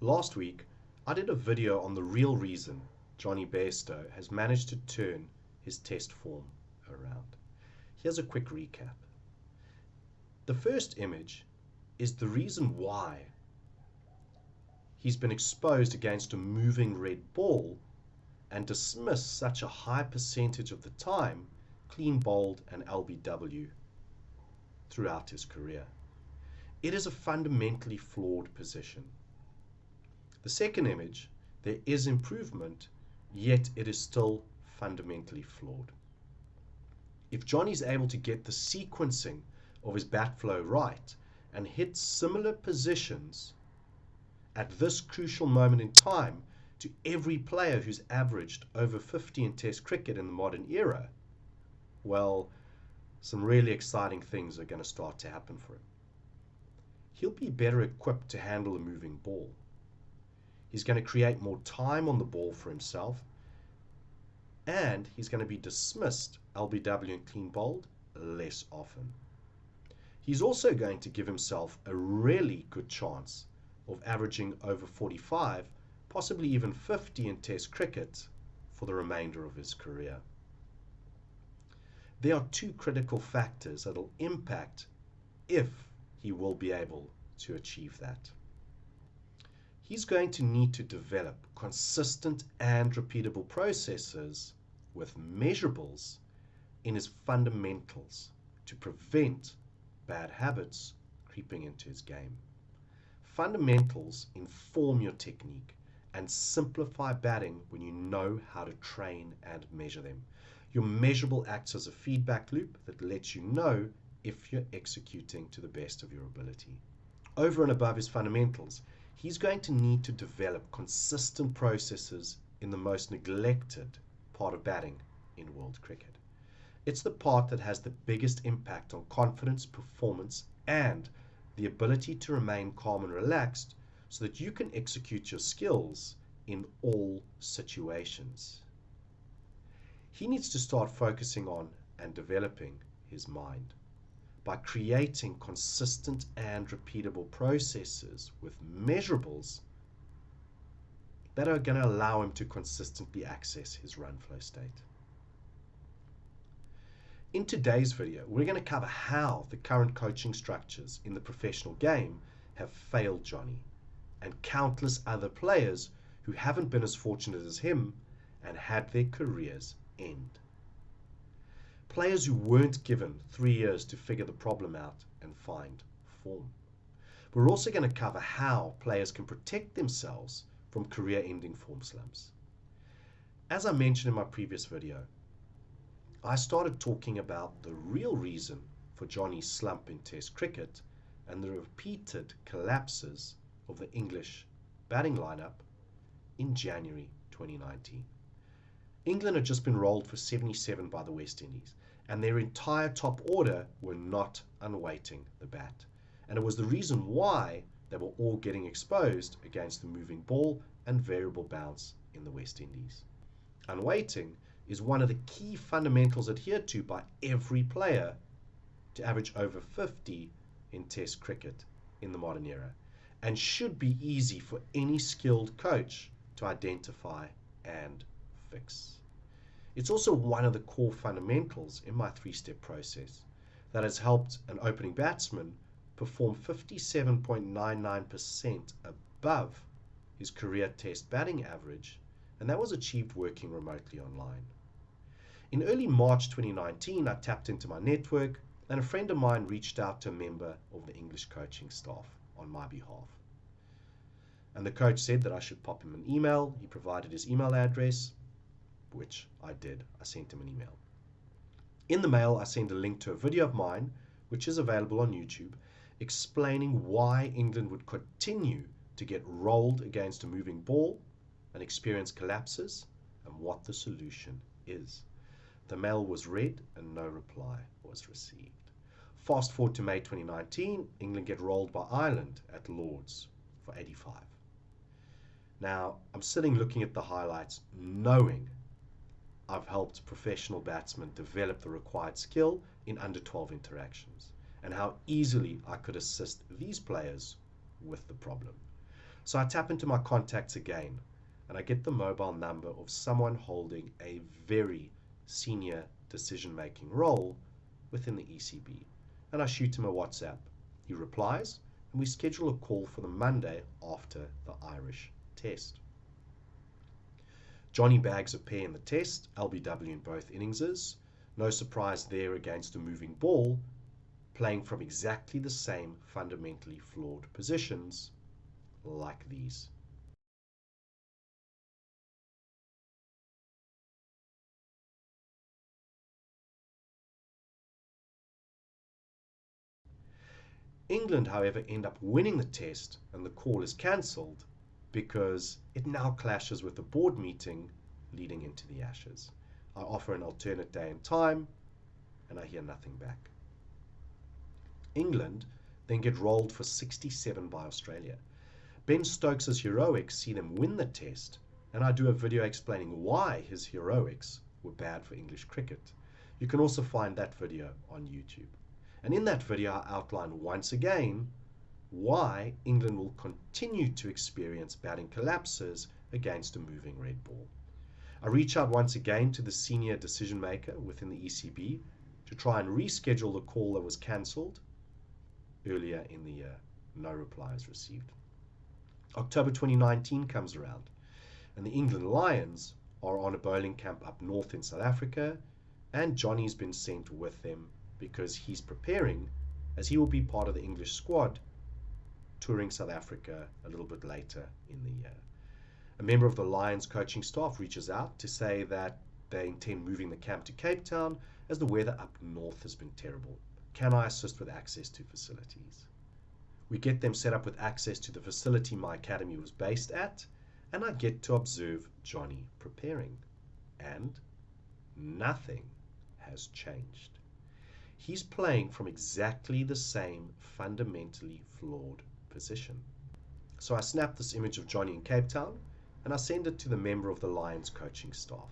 Last week, I did a video on the real reason Jonny Bairstow has managed to turn his test form around. Here's a quick recap. The first image is the reason why he's been exposed against a moving red ball and dismissed such a high percentage of the time clean bowled and LBW throughout his career. It is a fundamentally flawed position. The second image, there is improvement, yet it is still fundamentally flawed. If Jonny's able to get the sequencing of his bat flow right and hit similar positions at this crucial moment in time to every player who's averaged over 50 in Test cricket in the modern era, well, some really exciting things are going to start to happen for him. He'll be better equipped to handle a moving ball. He's going to create more time on the ball for himself, and he's going to be dismissed, LBW and clean bowled, less often. He's also going to give himself a really good chance of averaging over 45, possibly even 50 in Test cricket for the remainder of his career. There are two critical factors that will impact if he will be able to achieve that. He's going to need to develop consistent and repeatable processes with measurables in his fundamentals to prevent bad habits creeping into his game. Fundamentals inform your technique and simplify batting when you know how to train and measure them. Your measurable acts as a feedback loop that lets you know if you're executing to the best of your ability. Over and above his fundamentals, he's going to need to develop consistent processes in the most neglected part of batting in world cricket. It's the part that has the biggest impact on confidence, performance, and the ability to remain calm and relaxed so that you can execute your skills in all situations. He needs to start focusing on and developing his mind by creating consistent and repeatable processes with measurables that are going to allow him to consistently access his run flow state. In today's video, we're going to cover how the current coaching structures in the professional game have failed Jonny and countless other players who haven't been as fortunate as him and had their careers end. Players who weren't given 3 years to figure the problem out and find form. We're also going to cover how players can protect themselves from career-ending form slumps. As I mentioned in my previous video, I started talking about the real reason for Jonny's slump in Test cricket and the repeated collapses of the English batting lineup in January 2019. England had just been rolled for 77 by the West Indies, and their entire top order were not unweighting the bat. And it was the reason why they were all getting exposed against the moving ball and variable bounce in the West Indies. Unweighting is one of the key fundamentals adhered to by every player to average over 50 in Test cricket in the modern era, and should be easy for any skilled coach to identify and fix. It's also one of the core fundamentals in my three-step process that has helped an opening batsman perform 57.99% above his career Test batting average, and that was achieved working remotely online. In early March 2019, I tapped into my network, and a friend of mine reached out to a member of the English coaching staff on my behalf. And the coach said that I should pop him an email. He provided his email address, which I did. I sent him an email. In the mail, I sent a link to a video of mine, which is available on YouTube, explaining why England would continue to get rolled against a moving ball and experience collapses, and what the solution is. The mail was read and no reply was received. Fast forward to May 2019, England get rolled by Ireland at Lord's for 85. Now, I'm sitting looking at the highlights, knowing I've helped professional batsmen develop the required skill in under 12 interactions, and how easily I could assist these players with the problem. So I tap into my contacts again, and I get the mobile number of someone holding a very senior decision-making role within the ECB. And I shoot him a WhatsApp. He replies, and we schedule a call for the Monday after the Irish test. Jonny bags a pair in the test, LBW in both innings. No surprise there against a moving ball, playing from exactly the same fundamentally flawed positions like these. England, however, end up winning the test and the call is cancelled because it now clashes with the board meeting leading into the Ashes. I offer an alternate day and time and I hear nothing back. England then get rolled for 67 by Australia. Ben Stokes' heroics see them win the test, and I do a video explaining why his heroics were bad for English cricket. You can also find that video on YouTube. And in that video I outline once again why England will continue to experience batting collapses against a moving red ball. I reach out once again to the senior decision maker within the ECB to try and reschedule the call that was cancelled earlier in the year. No reply is received. October 2019 comes around and the England Lions are on a bowling camp up north in South Africa, and Jonny's been sent with them because he's preparing, as he will be part of the English squad touring South Africa a little bit later in the year. A member of the Lions coaching staff reaches out to say that they intend moving the camp to Cape Town as the weather up north has been terrible. Can I assist with access to facilities? We get them set up with access to the facility my academy was based at, and I get to observe Jonny preparing. And nothing has changed. He's playing from exactly the same fundamentally flawed position. So I snap this image of Jonny in Cape Town and I send it to the member of the Lions coaching staff.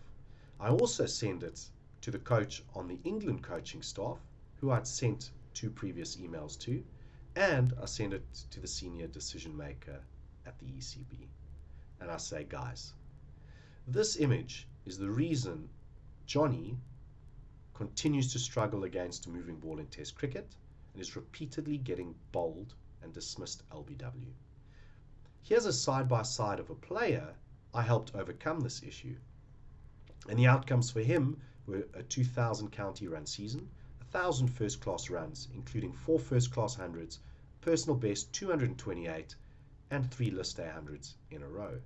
I also send it to the coach on the England coaching staff, who I'd sent 2 previous emails to, and I send it to the senior decision maker at the ECB. And I say, guys, this image is the reason Jonny continues to struggle against a moving ball in Test cricket and is repeatedly getting bowled and dismissed LBW. Here's a side-by-side of a player I helped overcome this issue. And the outcomes for him were a 2,000 county run season, 1,000 first-class runs, including 4 first-class hundreds, personal best 228, and 3 list A hundreds in a row.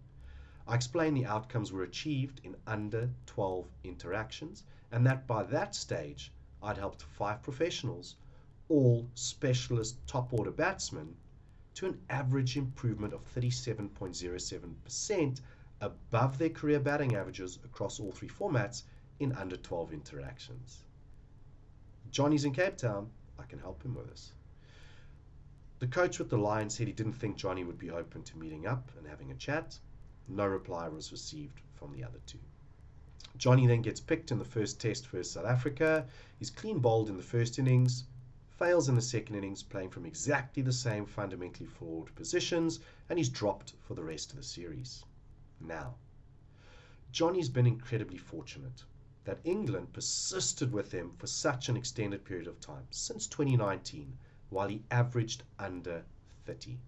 I explained the outcomes were achieved in under 12 interactions, and that by that stage I'd helped 5 professionals, all specialist top-order batsmen, to an average improvement of 37.07% above their career batting averages across all 3 formats in under 12 interactions. Jonny's in Cape Town, I can help him with this. The coach with the Lions said he didn't think Jonny would be open to meeting up and having a chat. No reply was received from the other 2. Jonny then gets picked in the first test for South Africa. He's clean bowled in the first innings, fails in the second innings, playing from exactly the same fundamentally flawed positions, and he's dropped for the rest of the series. Now, Jonny's been incredibly fortunate that England persisted with him for such an extended period of time, since 2019, while he averaged under 30.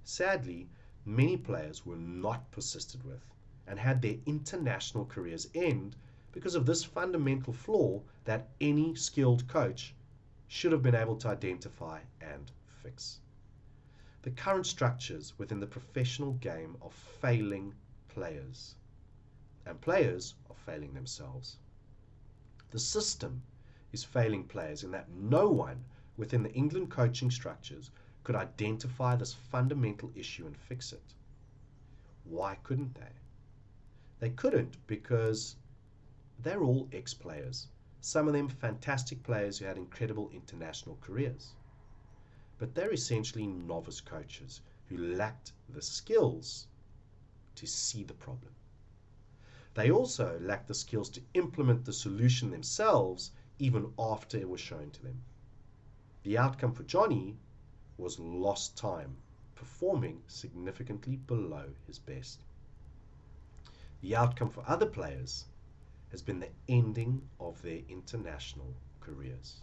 Sadly, many players were not persisted with and had their international careers end because of this fundamental flaw that any skilled coach should have been able to identify and fix. The current structures within the professional game are failing players, and players are failing themselves. The system is failing players in that no one within the England coaching structures could identify this fundamental issue and fix it. Why couldn't they? They couldn't because they're all ex-players, some of them fantastic players who had incredible international careers. But they're essentially novice coaches who lacked the skills to see the problem. They also lacked the skills to implement the solution themselves even after it was shown to them. The outcome for Jonny was lost time performing significantly below his best. The outcome for other players has been the ending of their international careers.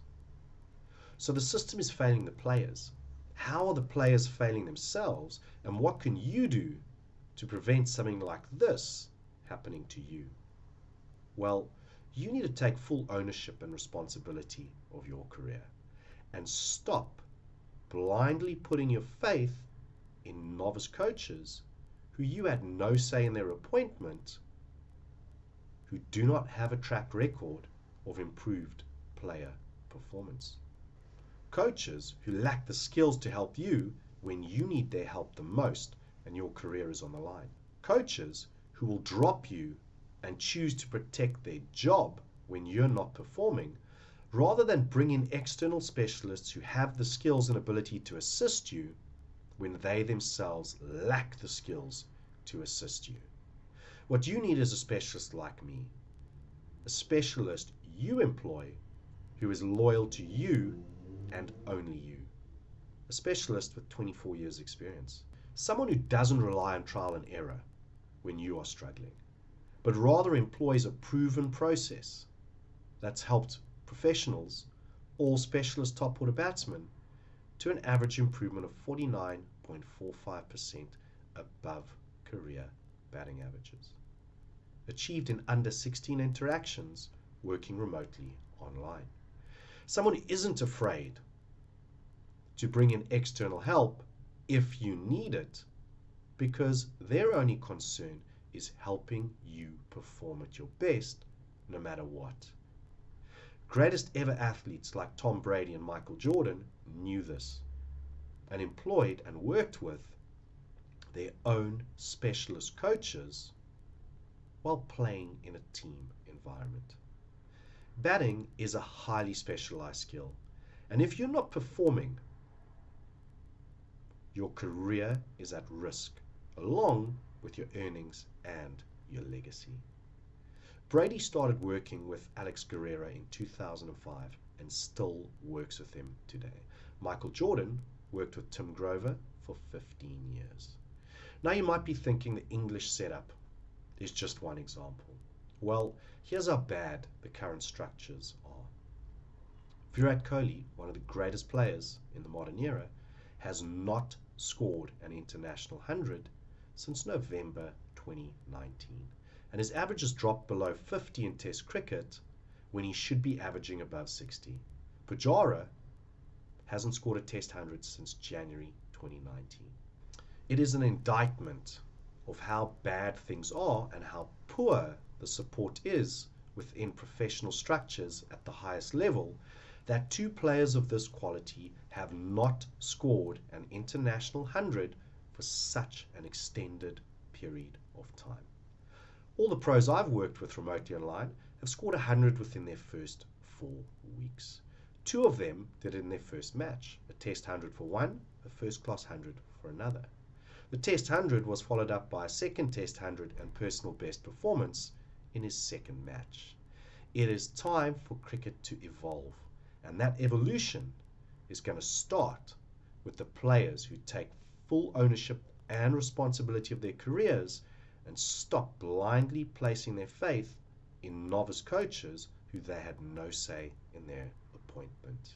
So the system is failing the players. How are the players failing themselves, and what can you do to prevent something like this happening to you? Well, you need to take full ownership and responsibility of your career and stop blindly putting your faith in novice coaches who you had no say in their appointment, who do not have a track record of improved player performance. Coaches who lack the skills to help you when you need their help the most and your career is on the line. Coaches who will drop you and choose to protect their job when you're not performing, rather than bring in external specialists who have the skills and ability to assist you when they themselves lack the skills to assist you. What you need is a specialist like me, a specialist you employ who is loyal to you and only you, a specialist with 24 years experience, someone who doesn't rely on trial and error when you are struggling, but rather employs a proven process that's helped professionals, all specialist top order batsmen, to an average improvement of 49.45% above career batting averages, achieved in under 16 interactions working remotely online. Someone who isn't afraid to bring in external help if you need it, because their only concern is helping you perform at your best no matter what. Greatest ever athletes like Tom Brady and Michael Jordan knew this and employed and worked with their own specialist coaches while playing in a team environment. Batting is a highly specialized skill, and if you're not performing, your career is at risk, along with your earnings and your legacy. Brady started working with Alex Guerrero in 2005 and still works with him today. Michael Jordan worked with Tim Grover for 15 years. Now you might be thinking the English setup is just one example. Well, here's how bad the current structures are. Virat Kohli, one of the greatest players in the modern era, has not scored an international 100 since November 2019. And his average has dropped below 50 in Test cricket when he should be averaging above 60. Pujara hasn't scored a Test 100 since January 2019. It is an indictment of how bad things are and how poor the support is within professional structures at the highest level that two players of this quality have not scored an international 100 for such an extended period of time. All the pros I've worked with remotely online have scored 100 within their first 4 weeks. 2 of them did it in their first match, a Test 100 for one, a first class 100 for another. The Test 100 was followed up by a second Test 100 and personal best performance in his second match. It is time for cricket to evolve, and that evolution is going to start with the players who take full ownership and responsibility of their careers and stop blindly placing their faith in novice coaches who they had no say in their appointment.